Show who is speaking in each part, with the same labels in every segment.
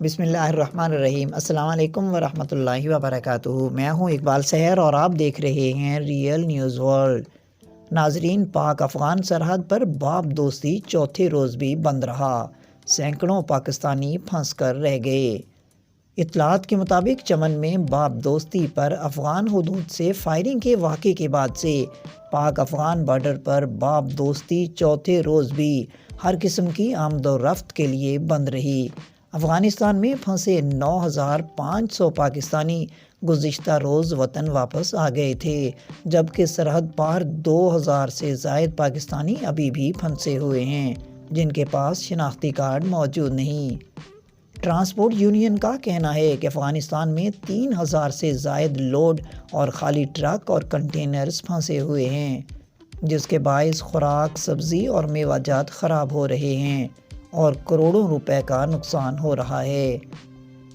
Speaker 1: بسم اللہ الرحمن الرحیم۔ السلام علیکم ورحمۃ اللہ وبرکاتہ۔ میں ہوں اقبال سحر اور آپ دیکھ رہے ہیں ریئل نیوز ورلڈ۔ ناظرین، پاک افغان سرحد پر باب دوستی چوتھے روز بھی بند رہا، سینکڑوں پاکستانی پھنس کر رہ گئے۔ اطلاعات کے مطابق چمن میں باب دوستی پر افغان حدود سے فائرنگ کے واقعے کے بعد سے پاک افغان بارڈر پر باب دوستی چوتھے روز بھی ہر قسم کی آمد و رفت کے لیے بند رہی۔ افغانستان میں پھنسے 9,500 پاکستانی گزشتہ روز وطن واپس آ گئے تھے، جبکہ سرحد پار 2,000 سے زائد پاکستانی ابھی بھی پھنسے ہوئے ہیں، جن کے پاس شناختی کارڈ موجود نہیں۔ ٹرانسپورٹ یونین کا کہنا ہے کہ افغانستان میں 3,000 سے زائد لوڈ اور خالی ٹرک اور کنٹینرز پھنسے ہوئے ہیں، جس کے باعث خوراک، سبزی اور میوہ جات خراب ہو رہے ہیں اور کروڑوں روپے کا نقصان ہو رہا ہے۔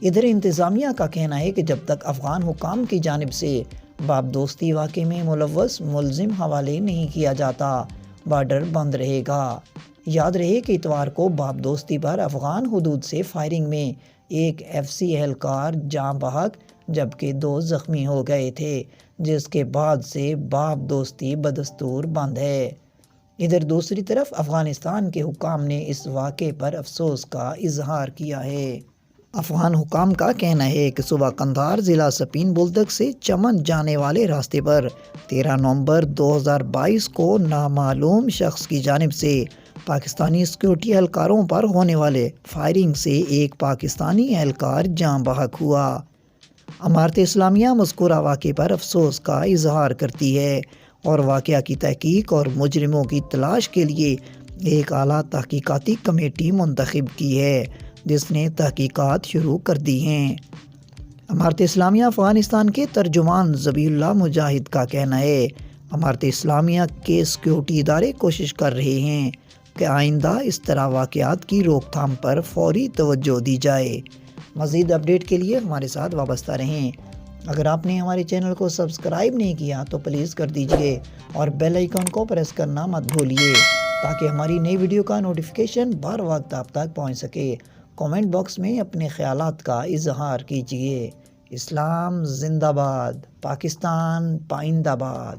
Speaker 1: ادھر انتظامیہ کا کہنا ہے کہ جب تک افغان حکام کی جانب سے باب دوستی واقعے میں ملوث ملزم حوالے نہیں کیا جاتا، بارڈر بند رہے گا۔ یاد رہے کہ اتوار کو باب دوستی پر افغان حدود سے فائرنگ میں ایک FCC اہلکار جاں بحق جبکہ 2 زخمی ہو گئے تھے، جس کے بعد سے باب دوستی بدستور بند ہے۔ ادھر دوسری طرف افغانستان کے حکام نے اس واقعے پر افسوس کا اظہار کیا ہے۔ افغان حکام کا کہنا ہے کہ صوبہ قندھار ضلع سپین بولدک سے چمن جانے والے راستے پر 13 نومبر 2022 کو نامعلوم شخص کی جانب سے پاکستانی سیکورٹی اہلکاروں پر ہونے والے فائرنگ سے ایک پاکستانی اہلکار جاں بحق ہوا۔ امارت اسلامیہ مذکورہ واقعے پر افسوس کا اظہار کرتی ہے اور واقعہ کی تحقیق اور مجرموں کی تلاش کے لیے ایک اعلیٰ تحقیقاتی کمیٹی منتخب کی ہے، جس نے تحقیقات شروع کر دی ہیں۔ امارت اسلامیہ افغانستان کے ترجمان ذبیح اللہ مجاہد کا کہنا ہے، امارت اسلامیہ کے سیکورٹی ادارے کوشش کر رہے ہیں کہ آئندہ اس طرح واقعات کی روک تھام پر فوری توجہ دی جائے۔ مزید اپڈیٹ کے لیے ہمارے ساتھ وابستہ رہیں۔ اگر آپ نے ہمارے چینل کو سبسکرائب نہیں کیا تو پلیز کر دیجئے اور بیل آئیکن کو پریس کرنا مت بھولیے تاکہ ہماری نئی ویڈیو کا نوٹیفیکیشن بر وقت آپ تک پہنچ سکے۔ کامنٹ باکس میں اپنے خیالات کا اظہار کیجئے۔ اسلام زندہ باد، پاکستان پائندہ باد۔